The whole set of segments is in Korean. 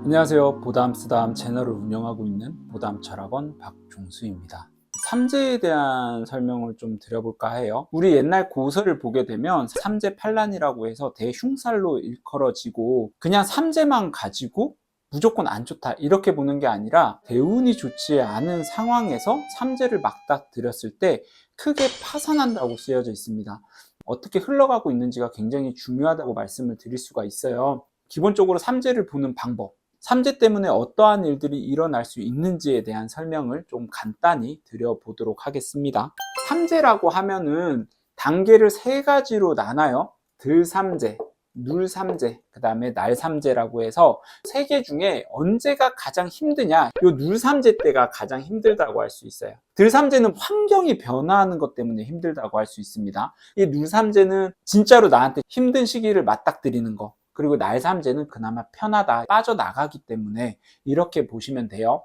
안녕하세요. 보담쓰담 채널을 운영하고 있는 보담철학원 박종수입니다. 삼재에 대한 설명을 좀 드려볼까 해요. 우리 옛날 고서를 보게 되면 삼재팔란이라고 해서 대흉살로 일컬어지고 그냥 삼재만 가지고 무조건 안 좋다 이렇게 보는 게 아니라 대운이 좋지 않은 상황에서 삼재를 맞닥뜨렸을 때 크게 파산한다고 쓰여져 있습니다. 어떻게 흘러가고 있는지가 굉장히 중요하다고 말씀을 드릴 수가 있어요. 기본적으로 삼재를 보는 방법, 삼재 때문에 어떠한 일들이 일어날 수 있는지에 대한 설명을 좀 간단히 드려보도록 하겠습니다. 삼재라고 하면은 단계를 세 가지로 나눠요. 들삼재, 눌삼재, 그 다음에 날삼재라고 해서 세 개 중에 언제가 가장 힘드냐, 이 눌삼재 때가 가장 힘들다고 할 수 있어요. 들삼재는 환경이 변화하는 것 때문에 힘들다고 할 수 있습니다. 이 눌삼재는 진짜로 나한테 힘든 시기를 맞닥뜨리는 거, 그리고 날삼재는 그나마 편하다, 빠져나가기 때문에 이렇게 보시면 돼요.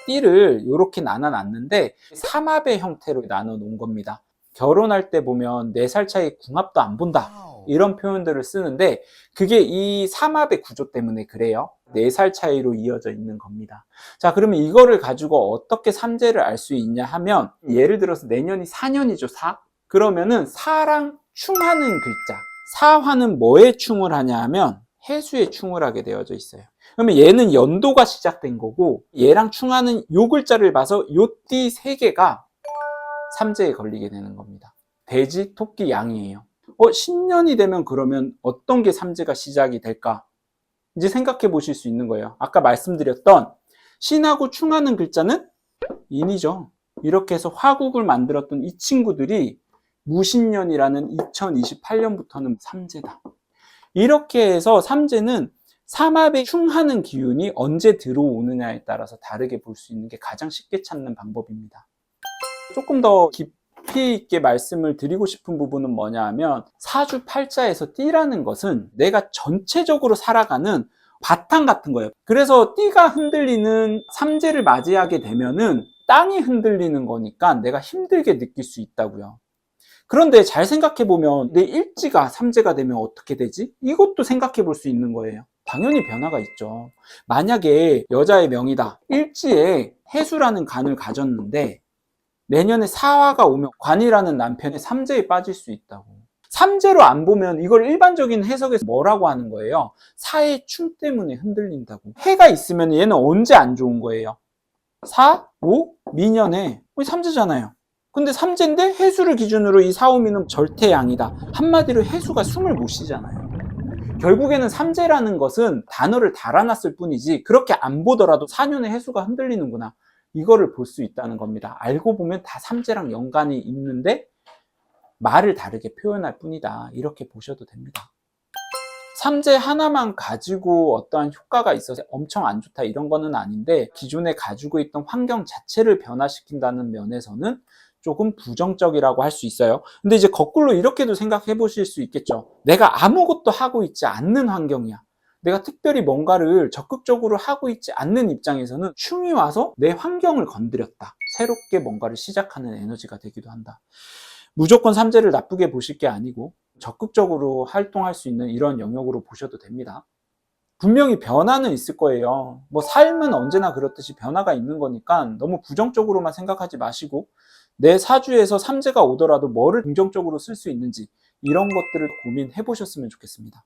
띠를 이렇게 나눠놨는데 삼합의 형태로 나눠 놓은 겁니다. 결혼할 때 보면 4살 차이 궁합도 안 본다 이런 표현들을 쓰는데 그게 이 삼합의 구조 때문에 그래요. 4살 차이로 이어져 있는 겁니다. 자, 그러면 이거를 가지고 어떻게 삼재를 알 수 있냐 하면, 예를 들어서 내년이 4년이죠. 4. 그러면은 사랑 충하는 글자, 사화는 뭐에 충을 하냐 하면 해수에 충을 하게 되어져 있어요. 그러면 얘는 연도가 시작된 거고, 얘랑 충하는 요 글자를 봐서 요 띠 3개가 삼재에 걸리게 되는 겁니다. 돼지, 토끼, 양이에요. 신년이 되면 그러면 어떤 게 삼재가 시작이 될까? 이제 생각해 보실 수 있는 거예요. 아까 말씀드렸던 신하고 충하는 글자는 인이죠. 이렇게 해서 화국을 만들었던 이 친구들이 무신년이라는 2028년부터는 삼재다. 이렇게 해서 삼재는 삼합에 충하는 기운이 언제 들어오느냐에 따라서 다르게 볼 수 있는 게 가장 쉽게 찾는 방법입니다. 조금 더 깊이 있게 말씀을 드리고 싶은 부분은 뭐냐 하면, 사주팔자에서 띠라는 것은 내가 전체적으로 살아가는 바탕 같은 거예요. 그래서 띠가 흔들리는 삼재를 맞이하게 되면은 땅이 흔들리는 거니까 내가 힘들게 느낄 수 있다고요. 그런데 잘 생각해 보면 내 일지가 삼재가 되면 어떻게 되지? 이것도 생각해 볼 수 있는 거예요. 당연히 변화가 있죠. 만약에 여자의 명이다, 일지에 해수라는 간을 가졌는데 내년에 사화가 오면 관이라는 남편의 삼재에 빠질 수 있다고. 삼재로 안 보면 이걸 일반적인 해석에서 뭐라고 하는 거예요? 사의 충 때문에 흔들린다고. 해가 있으면 얘는 언제 안 좋은 거예요? 사, 오, 미년에 삼재잖아요. 근데 삼재인데 해수를 기준으로 이 사오미는 절대양이다. 한마디로 해수가 숨을 못 쉬잖아요. 결국에는 삼재라는 것은 단어를 달아놨을 뿐이지 그렇게 안 보더라도 4년에 해수가 흔들리는구나, 이거를 볼 수 있다는 겁니다. 알고 보면 다 삼재랑 연관이 있는데 말을 다르게 표현할 뿐이다, 이렇게 보셔도 됩니다. 삼재 하나만 가지고 어떠한 효과가 있어서 엄청 안 좋다 이런 거는 아닌데, 기존에 가지고 있던 환경 자체를 변화시킨다는 면에서는 조금 부정적이라고 할 수 있어요. 근데 이제 거꾸로 이렇게도 생각해 보실 수 있겠죠. 내가 아무것도 하고 있지 않는 환경이야. 내가 특별히 뭔가를 적극적으로 하고 있지 않는 입장에서는 충이 와서 내 환경을 건드렸다, 새롭게 뭔가를 시작하는 에너지가 되기도 한다. 무조건 삼재를 나쁘게 보실 게 아니고 적극적으로 활동할 수 있는 이런 영역으로 보셔도 됩니다. 분명히 변화는 있을 거예요. 뭐 삶은 언제나 그렇듯이 변화가 있는 거니까 너무 부정적으로만 생각하지 마시고, 내 사주에서 삼재가 오더라도 뭐를 긍정적으로 쓸 수 있는지 이런 것들을 고민해 보셨으면 좋겠습니다.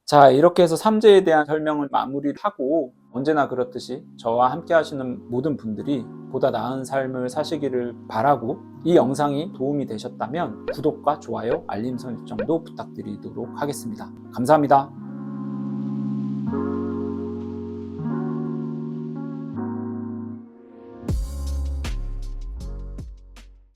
자, 이렇게 해서 삼재에 대한 설명을 마무리를 하고, 언제나 그렇듯이 저와 함께 하시는 모든 분들이 보다 나은 삶을 사시기를 바라고, 이 영상이 도움이 되셨다면 구독과 좋아요, 알림 설정도 부탁드리도록 하겠습니다. 감사합니다.